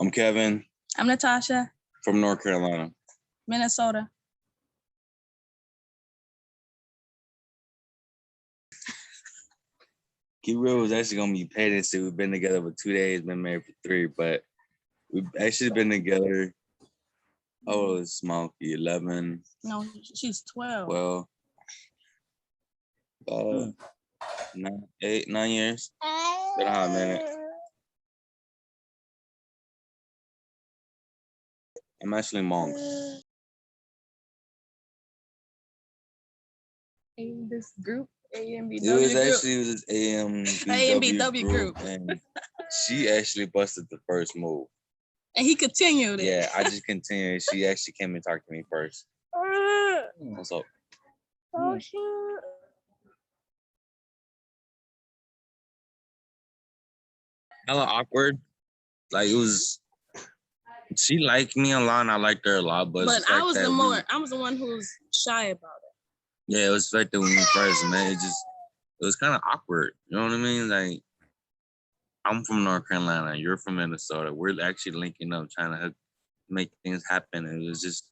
I'm Kevin. I'm Natasha. From North Carolina. Minnesota. Keep real was actually gonna be patency. We've been together for 2 days, been married for 3, but we've actually been together. Oh, it's Smokey, 11. No, she's 12. Well, 9 years. Been a hot minute. I'm actually monks. This group, AMBW It was group. actually this AMBW group. And she actually busted the first move. And he continued it. Yeah, I just continued. She actually came and talked to me first. What's up? Oh, shoot. Hella awkward. Like, it was, she liked me a lot and I liked her a lot, but I was the one who was shy about it. Yeah, it was like that when we first met. It was kind of awkward. You know what I mean? Like, I'm from North Carolina, you're from Minnesota. We're actually linking up, trying to make things happen. And it was just,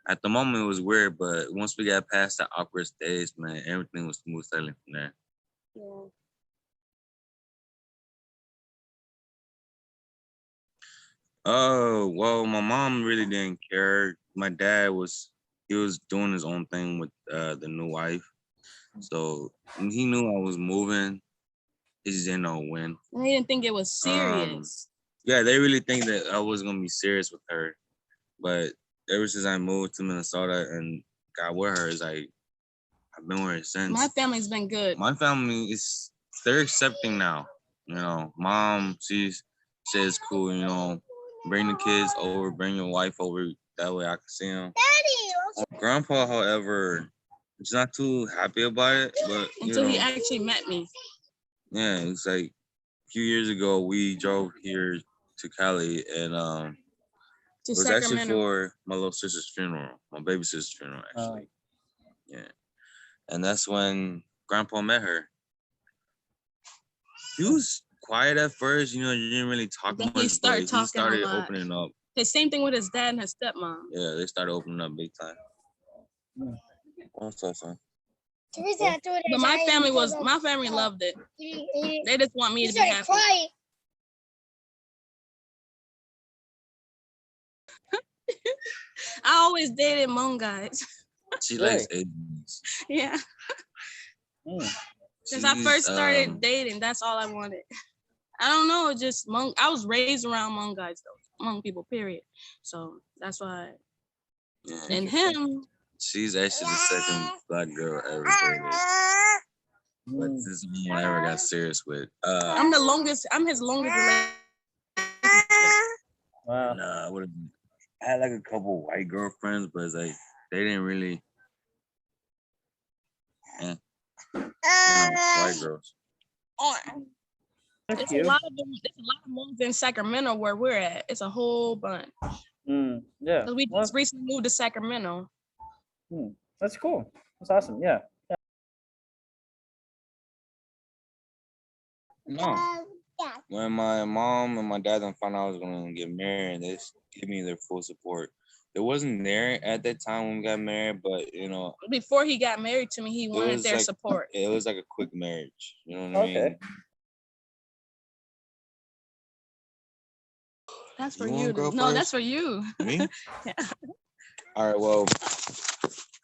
at the moment, it was weird, but once we got past the awkward stage, man, everything was smooth sailing from there. Yeah. Oh, well, my mom really didn't care. My dad he was doing his own thing with the new wife. So he knew I was moving. He just didn't know when. And he didn't think it was serious. Yeah, they really think that I was going to be serious with her. But ever since I moved to Minnesota and got with her, it's like, I've been with her since. My family's been good. My family they're accepting now. You know, mom, she says cool, you know, bring the kids over, bring your wife over. That way I can see them. Daddy! Grandpa, however, is not too happy about it. But until he actually met me. Yeah, it's like a few years ago, we drove here to Cali and it was actually for my little sister's funeral, my baby sister's funeral, actually. Yeah. And that's when Grandpa met her. He was quiet at first, you know, you didn't really talk much, he started opening up. The same thing with his dad and his stepmom. Yeah, they started opening up big time. What's up, son? But my family loved it. They just want me to be happy. I always dated Hmong guys. She likes Asians. Yeah. Since I first started dating, that's all I wanted. I don't know, just Hmong. I was raised around Hmong guys though, Hmong people, period. So that's why. Yeah, and him. She's actually the second Black girl ever dated. But this is the one I ever got serious with. I'm his longest relationship. Wow. Nah, I had like a couple white girlfriends, but it's like they didn't really. White girls. It's a lot of them. There's a lot of moms in Sacramento where we're at. It's a whole bunch. Yeah. We just recently moved to Sacramento. That's cool. That's awesome. Yeah. No. When my mom and my dad found out I was going to get married, they gave me their full support. It wasn't there at that time when we got married, but, you know. Before he got married to me, he wanted their support. It was like a quick marriage. You know what I mean? That's for you. No, that's for you. Me? Yeah. All right, well.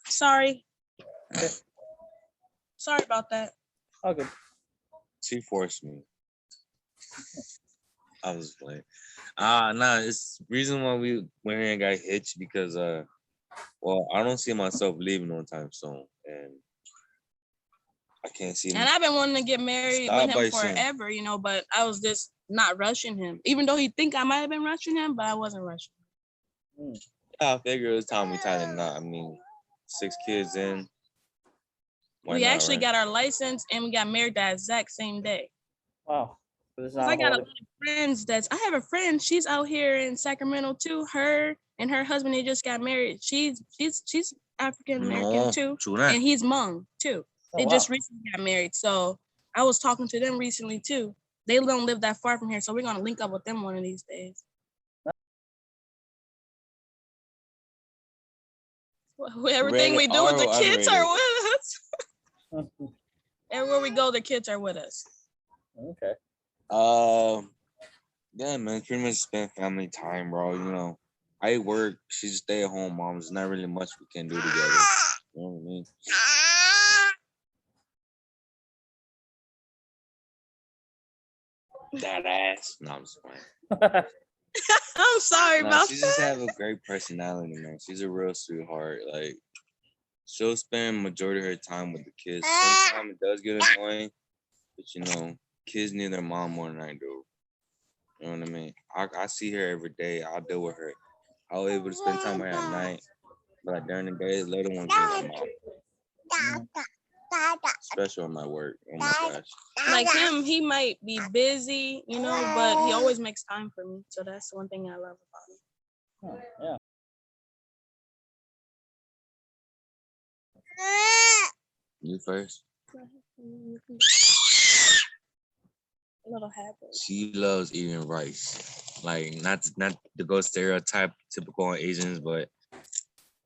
Sorry. Sorry about that. Okay. She forced me. I was playing. It's the reason why we went here and got hitched because well, I don't see myself leaving no time soon, and I can't see. And I've been wanting to get married with him forever, you know, but I was just not rushing him. Even though he think I might have been rushing him, but I wasn't rushing him. Yeah, I figured it was time we tied a knot. I mean, 6 kids in. We actually got our license and we got married that exact same day. Wow. I got a lot of friends I have a friend, she's out here in Sacramento too. Her and her husband, they just got married. She's African American too. And he's Hmong too. They just recently got married. So I was talking to them recently too. They don't live that far from here. So we're gonna link up with them one of these days. Everything we do with the kids are with us. Hmm. Everywhere we go, the kids are with us. Okay. Yeah, man, pretty much spend family time, bro. You know, I work. She's a stay-at-home mom. There's not really much we can do together. You know what I mean? That ass. No, I'm just playing. I'm sorry about she that. just have a great personality, man. She's a real sweetheart. Like, she'll spend majority of her time with the kids. Sometimes it does get annoying, but you know, kids need their mom more than I do. You know what I mean? I see her every day. I'll deal with her. I'll be able to spend time with her at night, but like during the day, little ones need their mom. Especially on my work. Oh my gosh. Like him, he might be busy, you know, but he always makes time for me. So that's one thing I love about him. Oh, yeah. You first. Little habit. She loves eating rice. Like not to go stereotype typical on Asians, but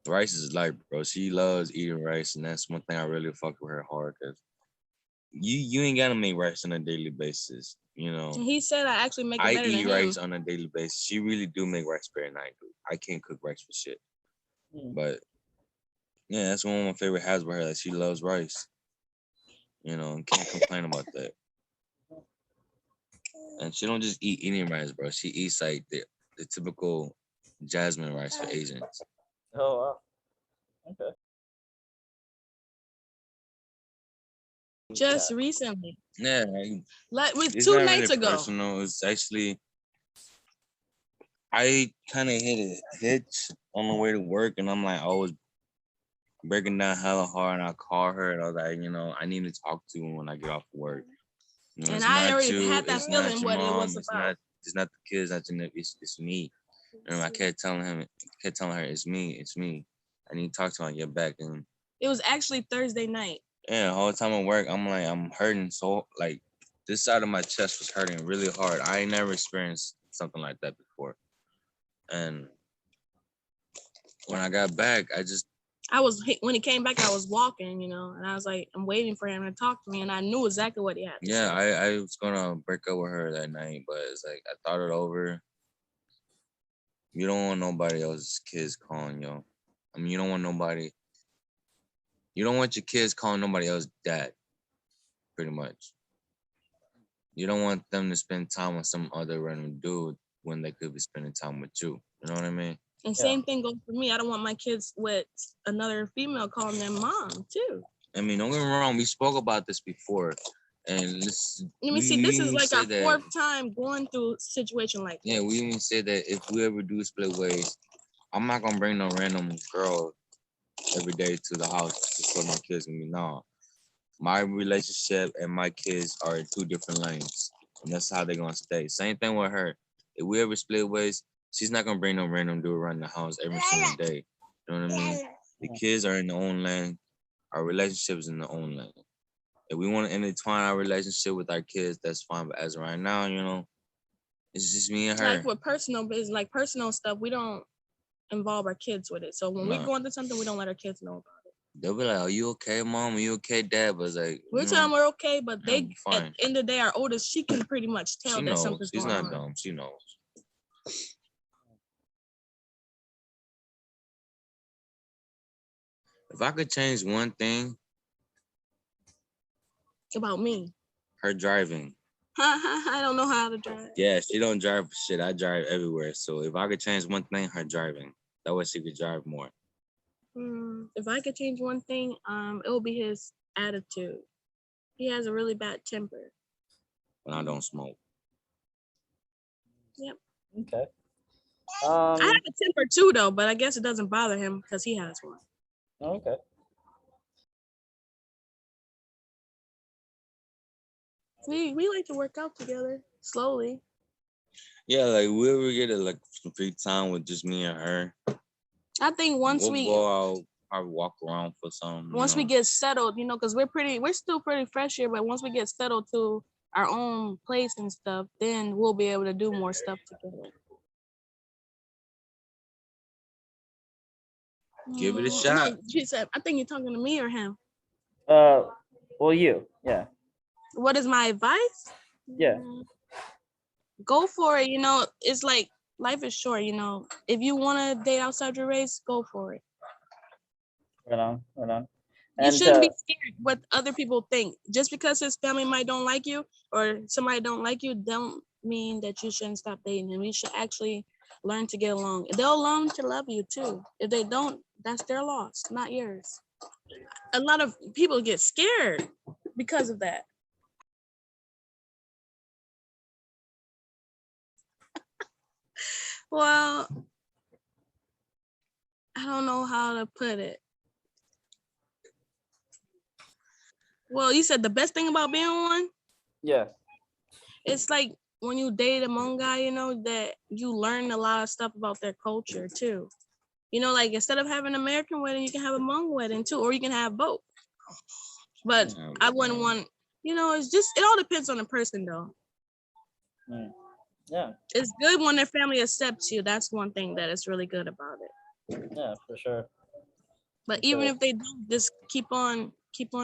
rice is life, bro. She loves eating rice, and that's one thing I really fuck with her hard because you ain't gotta make rice on a daily basis. You know, He said I actually make it I better eat than rice him. on a daily basis. She really do make rice better than I do. I can't cook rice for shit. But yeah, that's one of my favorite habits with her. That she loves rice. You know, and can't complain about that. And she don't just eat any rice, bro. She eats like the typical jasmine rice for Asians. Oh, wow. Okay. Just recently. Yeah, Like with it's 2 not nights really ago. personal. It's actually I kind of hit a hitch on the way to work, and I'm like, I was breaking down hella hard, and I call her, and I was like, you know, I need to talk to you when I get off work. You know, And it's I not already you, had that it's feeling not your what it mom, was about. it's not the kids, it's me. And I kept telling her, it's me. I need to talk to her and get back. And It was actually Thursday night. yeah, the whole time at work, I'm like, I'm hurting so like this side of my chest was hurting really hard. I ain't never experienced something like that before. And when I got back, when he came back, I was walking, you know, and I was like, I'm waiting for him to talk to me, and I knew exactly what he had to say. Yeah, I was gonna break up with her that night, but it's like I thought it over. You don't want nobody else's kids calling you. I mean, you don't want your kids calling nobody else dad, pretty much. You don't want them to spend time with some other random dude when they could be spending time with you. You know what I mean? And same thing goes for me. I don't want my kids with another female calling them mom too. I mean, don't get me wrong. We spoke about this before, and this is like our fourth time going through a situation like this. Yeah, we even said that if we ever do split ways, I'm not gonna bring no random girl every day to the house just so my kids can be no. My relationship and my kids are in 2 different lanes, and that's how they're gonna stay. Same thing with her. If we ever split ways, she's not gonna bring no random dude around the house every single day. You know what I mean? The kids are in their own lane. Our relationship is in their own lane. If we want to intertwine our relationship with our kids, that's fine. But as of right now, you know, it's just me and her. Like with personal business, like personal stuff, we don't involve our kids with it. So when we go into something, we don't let our kids know about it. They'll be like, "Are you okay, mom? Are you okay, dad?" But it's like we're telling them we're okay, but they fine. at the end of the day, our oldest, she can pretty much tell that something's going on. She's not dumb. She knows. If I could change one thing about me, her driving. I don't know how to drive. Yeah, she don't drive for shit. I drive everywhere. So if I could change one thing, her driving. That way she could drive more. If I could change one thing, it would be his attitude. He has a really bad temper. When I don't smoke. Yep. Okay. I have a temper too, though, but I guess it doesn't bother him because he has one. Okay. We like to work out together slowly. Yeah, like we ever get like some free time with just me and her. I think once we go out, probably walk around for some. Once we get settled, you know, because we're still pretty fresh here, but once we get settled to our own place and stuff, then we'll be able to do more stuff together. Give it a shot. No, she said, I think you're talking to me or him. Well, you. Yeah. What is my advice? Yeah. Go for it. You know, it's like life is short. You know, if you want to date outside your race, go for it. Right on. Right on. You And shouldn't be scared what other people think. Just because his family might don't like you or somebody don't like you, don't mean that you shouldn't stop dating him. You should actually learn to get along. They'll learn to love you too. If they don't, that's their loss, not yours. A lot of people get scared because of that. Well, I don't know how to put it. Well, you said the best thing about being one? yeah. It's like when you date a Hmong guy, you know, that you learn a lot of stuff about their culture too. You know, like instead of having an American wedding, you can have a Hmong wedding too, or you can have both. But I wouldn't want, you know, it's just, it all depends on the person though. Yeah. It's good when their family accepts you. That's one thing that is really good about it. Yeah, for sure. But even if they don't, just keep on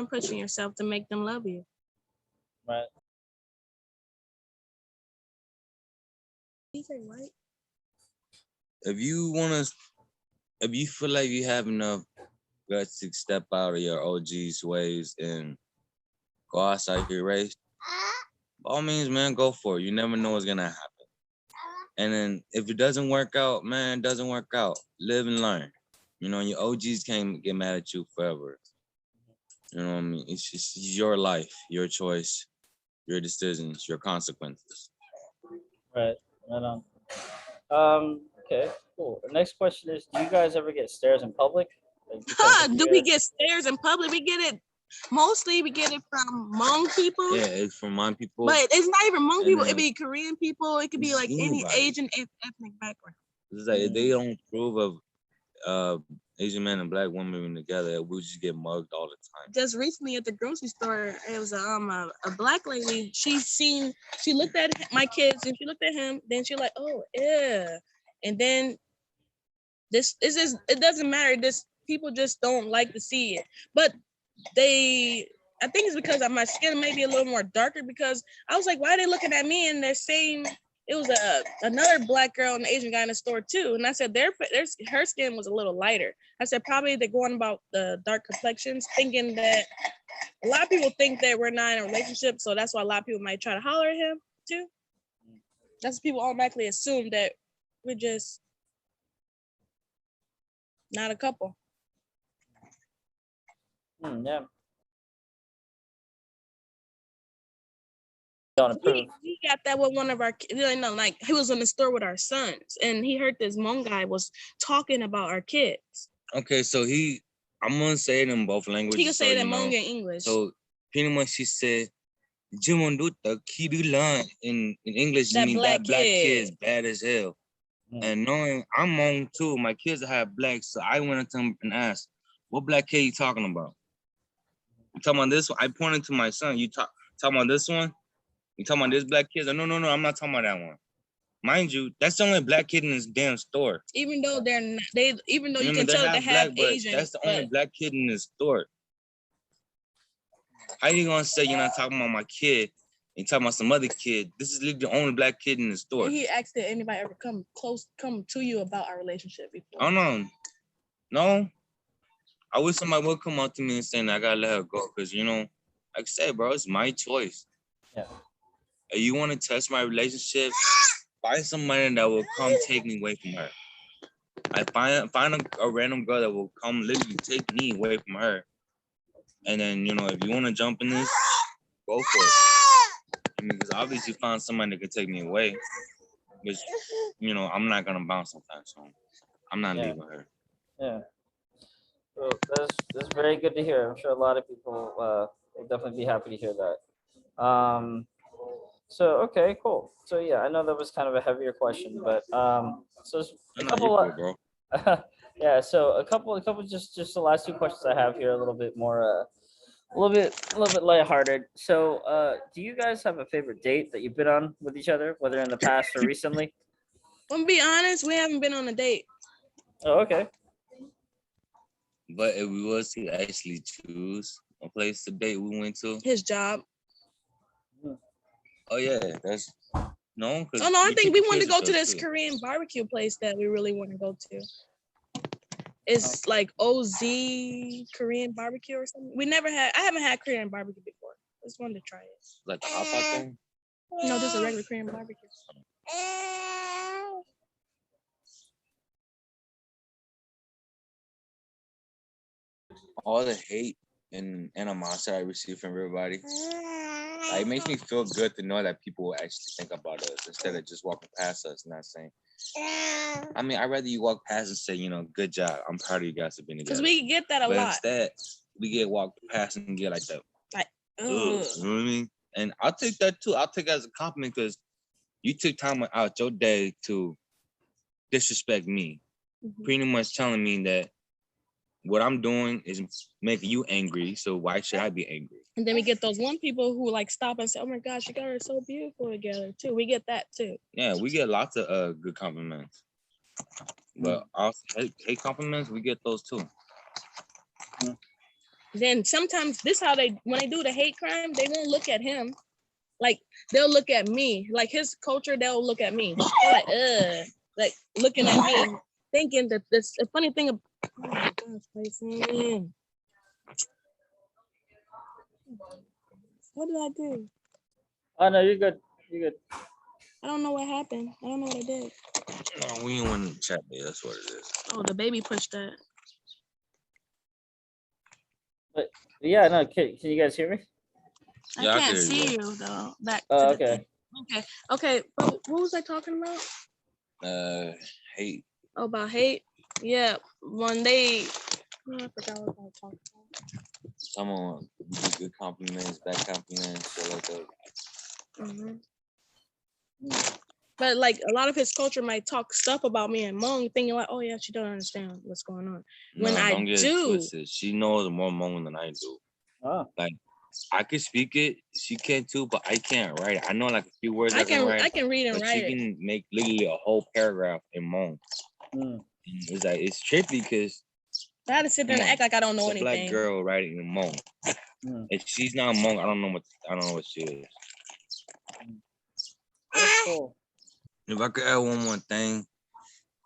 pushing yourself to make them love you. Right. He say what? If you feel like you have enough guts to step out of your OG's ways and go outside your race, by all means, man, go for it. You never know what's gonna happen. And then if it doesn't work out, man, it doesn't work out. Live and learn. You know, your OGs can't get mad at you forever. You know what I mean? It's just your life, your choice, your decisions, your consequences. Right. Right on. Okay. Cool. The next question is: do you guys ever get stares in public? Like, Do we get stares in public? We get it. Mostly we get it from Hmong people. Yeah, it's from Hmong people. But it's not even Hmong people. It be Korean people. It could be like any anybody. Asian ethnic background. It's like if they don't approve of Asian men and black women living together, we just get mugged all the time. Just recently at the grocery store, it was a black lady. She looked at my kids and she looked at him. Then she like, oh yeah. And then it doesn't matter. This people just don't like to see it. But I think it's because my skin may be a little more darker, because I was like, why are they looking at me? And they're saying it was another black girl and an Asian guy in the store too. And I said, her skin was a little lighter. I said, probably they're going about the dark complexions, thinking that a lot of people think that we're not in a relationship. So that's why a lot of people might try to holler at him too. That's what people automatically assume, that we're just not a couple. Yeah. Don't approve. He got that with one of our, you know, like he was in the store with our sons, and he heard this Hmong guy was talking about our kids. Okay, so I'm gonna say it in both languages. He can say it in Hmong and English. So pretty much he said, in English, that means black that black kid's bad as hell. And knowing I'm Hmong too, my kids have black, so I went up to him and asked, what black kid you talking about? You talking about this one? I pointed to my son. You talking about this one? You talking about this black kid? No, I'm not talking about that one. Mind you, that's the only black kid in this damn store. Even though they're not, even though you can tell they have black, Asian, that's the only black kid in this store. How you gonna say you're not talking about my kid and talking about some other kid? This is literally the only black kid in the store. And he asked, did anybody ever come to you about our relationship before? Oh no. I wish somebody would come up to me and say, I gotta let her go, because like I said, bro, it's my choice. Yeah. If you want to test my relationship, find somebody that will come take me away from her. I find a random girl that will come literally take me away from her. And then, if you want to jump in this, go for it. I mean, because obviously you found somebody that can take me away. Which, I'm not going to bounce sometimes. So I'm not leaving her. Yeah. Well, that's very good to hear. I'm sure a lot of people will definitely be happy to hear that. So, okay, cool. So, yeah, I know that was kind of a heavier question, but so a couple yeah, so a couple just the last two questions I have here, a little bit more a little bit lighthearted. So, do you guys have a favorite date that you've been on with each other, whether in the past or recently? I'm gonna be honest, we haven't been on a date. Oh, okay. But if we was to actually choose a place to date, we went to his job. Oh yeah, that's no. Oh no, I think we want to go to this Korean barbecue place that we really want to go to. It's like OZ Korean barbecue or something. I haven't had Korean barbecue before. I just wanted to try it. Like the hot pot thing? No, just a regular Korean barbecue. All the hate and animosity I receive from everybody, like, it makes me feel good to know that people will actually think about us instead of just walking past us and not saying. I mean, I'd rather you walk past and say, good job. I'm proud of you guys for being together. Because we get that a lot. Instead, we get walked past and get like that. You know what I mean? And I'll take that too. I'll take it as a compliment because you took time out your day to disrespect me. Mm-hmm. Pretty much telling me that what I'm doing is making you angry, so why should I be angry? And then we get those one people who like stop and say, "Oh my gosh, you guys are so beautiful together," too. We get that too. Yeah, we get lots of good compliments, but also hate compliments, we get those too. Then sometimes when they do the hate crime, they won't look at him. Like they'll look at me. Like his culture, they'll look at me. They're like looking at me, thinking that this. A funny thing. Oh my gosh, Tyson. What did I do? Oh no, you're good. You're good. I don't know what happened. I don't know what I did. No, we didn't want to chat, babe. That's what it is. Oh, the baby pushed that. But yeah, no. Can you guys hear me? I can't see you though. Okay. Okay. What was I talking about? Hate. Oh, about hate. Yeah, when they. Oh, I forgot what I was talking about. Someone good compliments, bad compliments, shit like that. Mm-hmm. But like a lot of his culture might talk stuff about me and Hmong, thinking like, "Oh yeah, she don't understand what's going on." When I do, she knows more Hmong than I do. Oh. Like I can speak it, she can too, but I can't write it. I know like a few words I can write. I can read and write. She can make literally a whole paragraph in Hmong. It's like it's trippy because I had to sit there and act like I don't know anything. Black girl writing in Hmong. If she's not Hmong, I don't know what she is. That's cool. If I could add one more thing,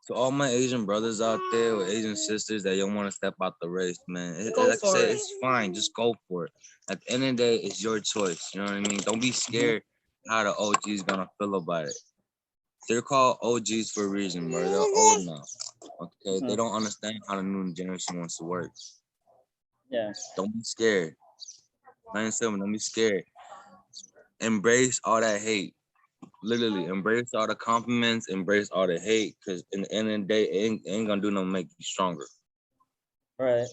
to all my Asian brothers out there or Asian sisters that don't want to step out the race, man, it's fine. Just go for it. At the end of the day, it's your choice. You know what I mean? Don't be scared how the OG's gonna feel about it. They're called OGs for a reason, bro. They're old now. Okay, they don't understand how the new generation wants to work. Yeah. Don't be scared. Plain and simple, don't be scared. Embrace all that hate. Literally, embrace all the compliments, embrace all the hate, because in the end of the day, it ain't gonna do no make you stronger. Right.